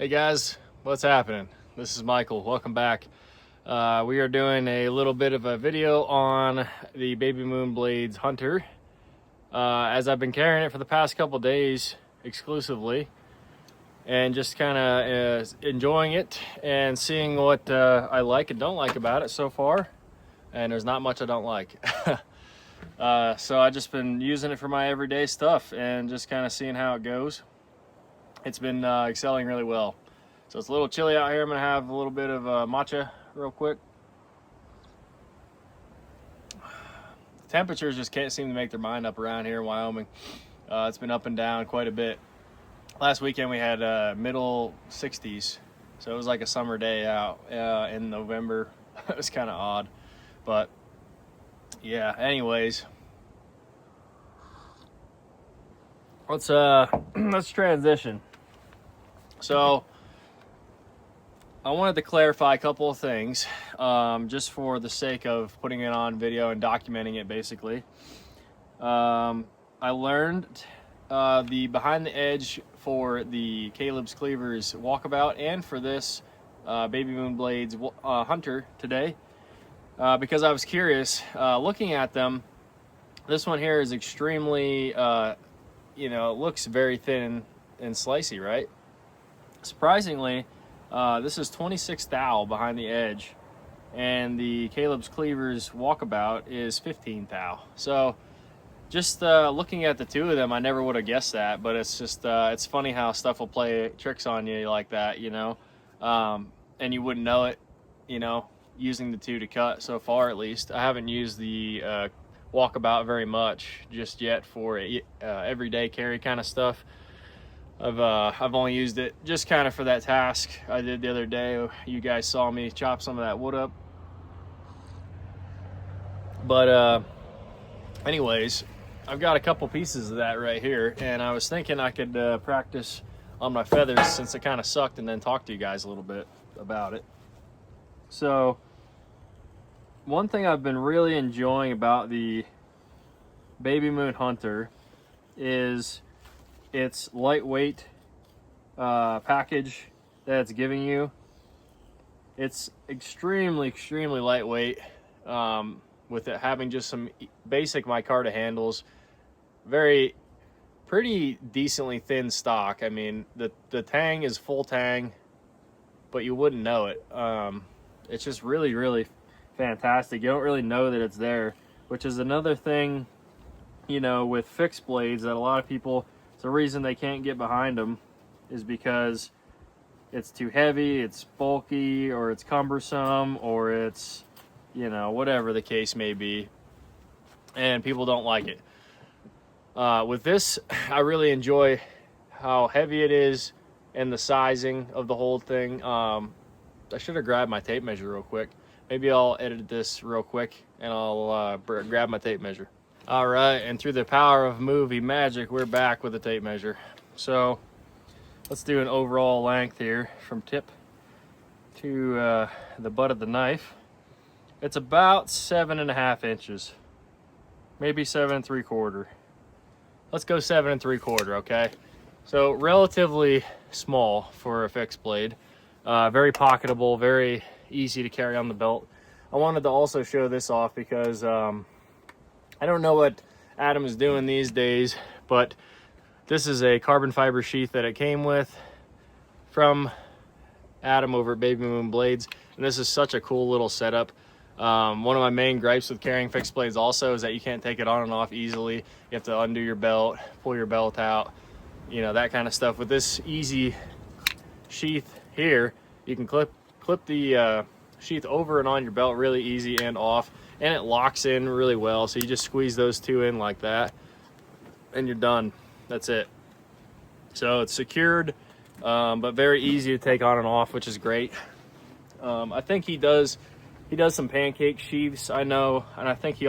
Hey guys, what's happening? This is Michael. Welcome back. We are doing a little bit of a video on the Baby Moon Blades Hunter. As I've been carrying it for the past couple days exclusively, and just kind of enjoying it and seeing what I like and don't like about it so far. And there's not much I don't like. So I've just been using it for my everyday stuff and just kind of seeing how it goes. It's been excelling really well. So it's a little chilly out here. I'm gonna have a little bit of matcha real quick. The temperatures just can't seem to make their mind up around here in Wyoming. It's been up and down quite a bit. Last weekend we had middle 60s, so it was like a summer day out in November. It was kind of odd, but yeah. Anyways, let's transition. So I wanted to clarify a couple of things, just for the sake of putting it on video and documenting it, basically. I learned the behind the edge for the Caleb's Cleavers Walkabout and for this Baby Moon Blades Hunter today, because I was curious. Looking at them, this one here is extremely, it looks very thin and slicey, right? Surprisingly, this is 26 thou behind the edge, and the Caleb's Cleavers Walkabout is 15 thou. So just looking at the two of them, I never would have guessed that, but it's just it's funny how stuff will play tricks on you like that, and you wouldn't know it, using the two to cut so far. At least I haven't used the Walkabout very much just yet for everyday carry kind of stuff. I've only used it just kind of for that task I did the other day. You guys saw me chop some of that wood up. But anyways, I've got a couple pieces of that right here, and I was thinking I could practice on my feathers since it kind of sucked, and then talk to you guys a little bit about it. So one thing I've been really enjoying about the Baby Moon Hunter is its lightweight package that it's giving you. It's extremely lightweight, with it having just some basic micarta handles, pretty decently thin stock. I mean, the tang is full tang, but you wouldn't know it. It's just really fantastic. You don't really know that it's there, which is another thing, with fixed blades that a lot of people, it's the reason they can't get behind them, is because it's too heavy, it's bulky, or it's cumbersome, or it's, whatever the case may be, and people don't like it. With this, I really enjoy how heavy it is and the sizing of the whole thing. I should have grabbed my tape measure real quick. Maybe I'll edit this real quick and I'll grab my tape measure. All right, and through the power of movie magic, we're back with the tape measure. So let's do an overall length here from tip to the butt of the knife. It's about 7.5 inches, maybe 7 3/4. Let's go 7 3/4, okay? So relatively small for a fixed blade, very pocketable, very easy to carry on the belt. I wanted to also show this off because I don't know what Adam is doing these days, but this is a carbon fiber sheath that it came with from Adam over at Baby Moon Blades, and this is such a cool little setup. One of my main gripes with carrying fixed blades also is that you can't take it on and off easily. You have to undo your belt, pull your belt out, that kind of stuff. With this easy sheath here, you can clip the sheath over and on your belt really easy and off, and it locks in really well. So you just squeeze those two in like that and you're done. That's it. So it's secured, but very easy to take on and off, which is great. I think he does some pancake sheaths, I know, and I think he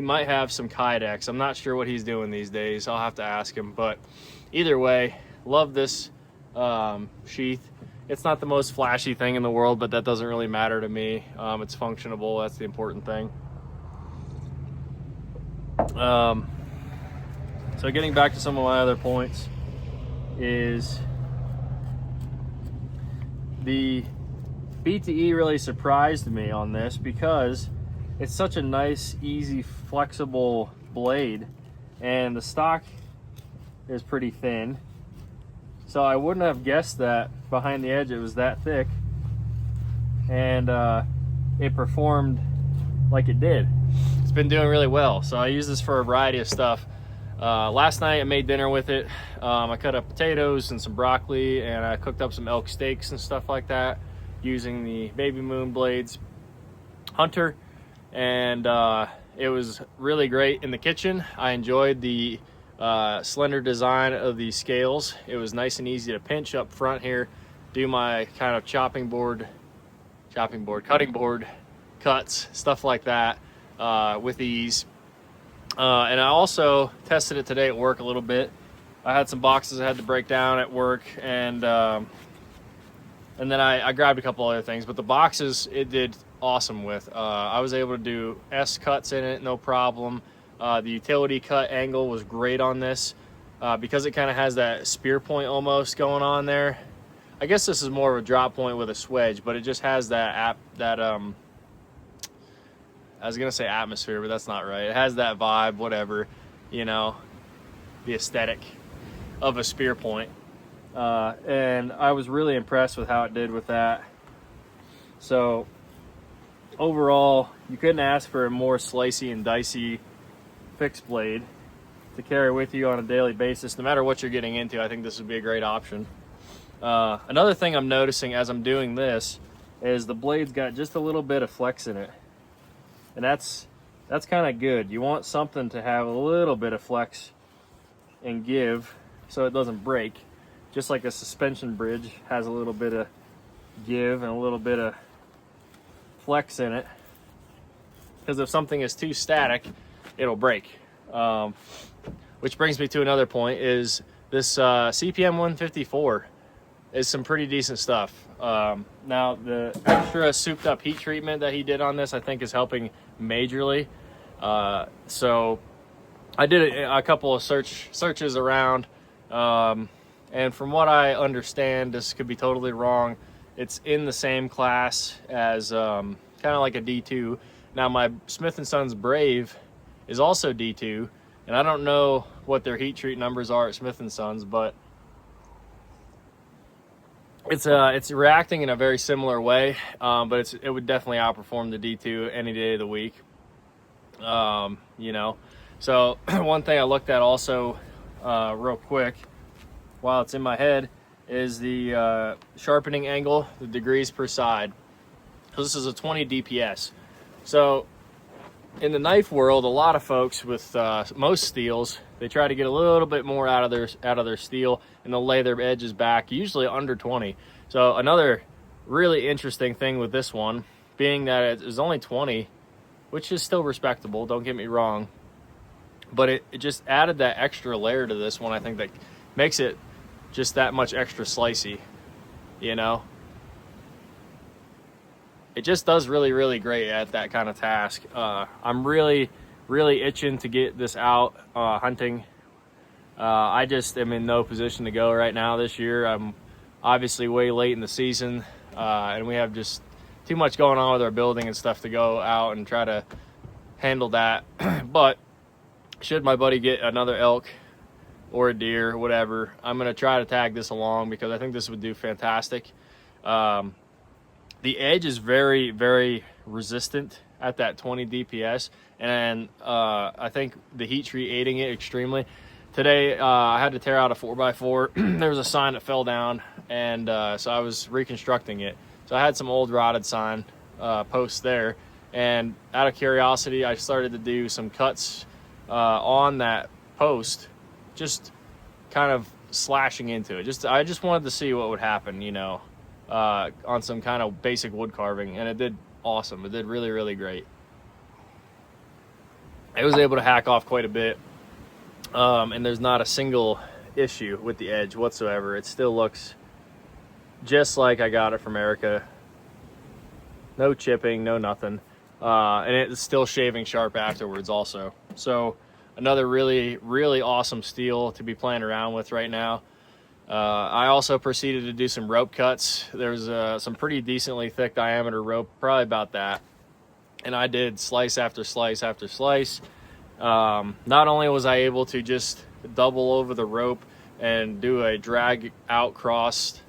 might have some Kydex. I'm not sure what he's doing these days. I'll have to ask him, but either way, love this sheath. It's not the most flashy thing in the world, but that doesn't really matter to me. It's functional. That's the important thing. So getting back to some of my other points is the BTE really surprised me on this because it's such a nice, easy, flexible blade, and the stock is pretty thin. So I wouldn't have guessed that behind the edge it was that thick, and it performed like it did. It's been doing really well. So I use this for a variety of stuff. Last night I made dinner with it. I cut up potatoes and some broccoli, and I cooked up some elk steaks and stuff like that using the Baby Moon Blades Hunter, and it was really great in the kitchen. I enjoyed the slender design of the scales. It was nice and easy to pinch up front here, do my kind of cutting board cuts, stuff like that with ease. And I also tested it today at work a little bit. I had some boxes I had to break down at work, and then I grabbed a couple other things, but the boxes it did awesome with. I was able to do S cuts in it, no problem. The utility cut angle was great on this because it kind of has that spear point almost going on there. I guess this is more of a drop point with a swedge, but it just has that I was gonna say atmosphere, but that's not right. It has that vibe, whatever, you know, the aesthetic of a spear point. And I was really impressed with how it did with that. So overall, you couldn't ask for a more slicey and dicey fixed blade to carry with you on a daily basis. No matter what you're getting into, I think this would be a great option. Another thing I'm noticing as I'm doing this is the blade's got just a little bit of flex in it. And that's kind of good. You want something to have a little bit of flex and give so it doesn't break. Just like a suspension bridge has a little bit of give and a little bit of flex in it. Because if something is too static, it'll break. Which brings me to another point, is this CPM 154 is some pretty decent stuff. Now the extra souped up heat treatment that he did on this I think is helping majorly. So I did a couple of searches around, and from what I understand, this could be totally wrong, it's in the same class as kind of like a D2. Now my Smith & Sons Brave is also D2, and I don't know what their heat treat numbers are at Smith & Sons, but it's reacting in a very similar way, but it would definitely outperform the D2 any day of the week. You know, so one thing I looked at also real quick while it's in my head is the sharpening angle, the degrees per side. So this is a 20 DPS. So in the knife world, a lot of folks with most steels, they try to get a little bit more out of their steel, and they'll lay their edges back, usually under 20. So another really interesting thing with this one, being that it is only 20, which is still respectable, don't get me wrong, but it just added that extra layer to this one, I think, that makes it just that much extra slicey, you know? It just does really, really great at that kind of task. I'm really, really itching to get this out hunting. I just am in no position to go right now this year. I'm obviously way late in the season, and we have just too much going on with our building and stuff to go out and try to handle that. But should my buddy get another elk or a deer, whatever, I'm going to try to tag this along because I think this would do fantastic. The edge is very, very resistant at that 20 DPS, and I think the heat treat aiding it extremely. Today, I had to tear out a 4x4. There was a sign that fell down, and so I was reconstructing it. So I had some old rotted sign posts there, and out of curiosity, I started to do some cuts on that post, just kind of slashing into it. I just wanted to see what would happen, you know, on some kind of basic wood carving, and it did awesome. It did really, really great. I was able to hack off quite a bit, and there's not a single issue with the edge whatsoever. It still looks just like I got it from Erica. No chipping, no nothing, and it's still shaving sharp afterwards also. So another really, really awesome steel to be playing around with right now. I also proceeded to do some rope cuts. There's some pretty decently thick diameter rope, probably about that. And I did slice after slice after slice. Not only was I able to just double over the rope and do a drag out cross,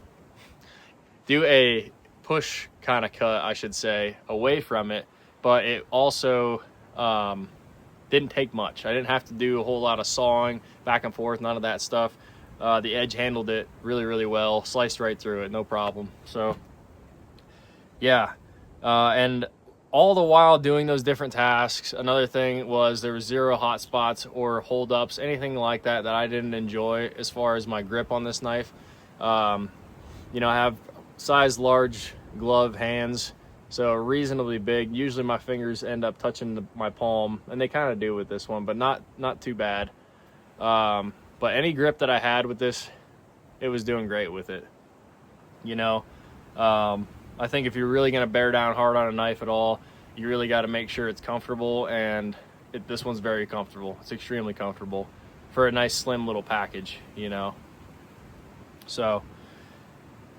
do a push kind of cut, I should say, away from it, but it also didn't take much. I didn't have to do a whole lot of sawing back and forth, none of that stuff. The edge handled it really, really well, sliced right through it, no problem. So yeah, and all the while doing those different tasks, another thing was there was zero hot spots or holdups, anything like that I didn't enjoy as far as my grip on this knife. You know, I have size large glove hands, so reasonably big. Usually my fingers end up touching my palm, and they kind of do with this one, but not too bad. But any grip that I had with this, it was doing great with it. You know, I think if you're really going to bear down hard on a knife at all, you really got to make sure it's comfortable, and this one's very comfortable. It's extremely comfortable for a nice slim little package, you know. So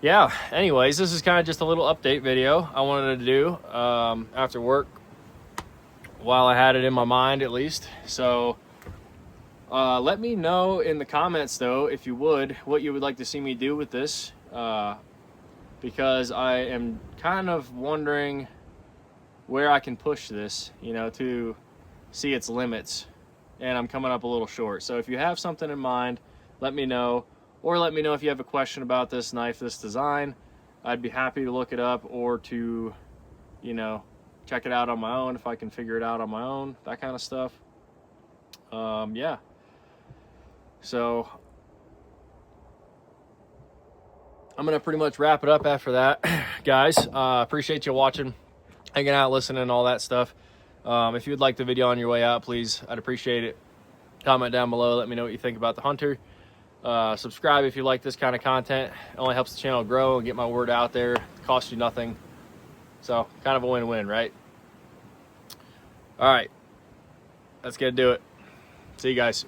yeah, anyways, this is kind of just a little update video I wanted to do after work, while I had it in my mind at least. So let me know in the comments though, if you would, what you would like to see me do with this, because I am kind of wondering where I can push this, you know, to see its limits, and I'm coming up a little short. So if you have something in mind, let me know, or let me know if you have a question about this knife, this design. I'd be happy to look it up, or to, you know, check it out on my own if I can figure it out on my own, that kind of stuff. Yeah. So I'm gonna pretty much wrap it up after that, guys. Appreciate you watching, hanging out, listening, all that stuff. If you would like the video on your way out, please, I'd appreciate it. Comment down below, let me know what you think about the Hunter. Subscribe if you like this kind of content. It only helps the channel grow and get my word out there. It costs you nothing, so kind of a win-win, right? All right, that's gonna do it. See you guys.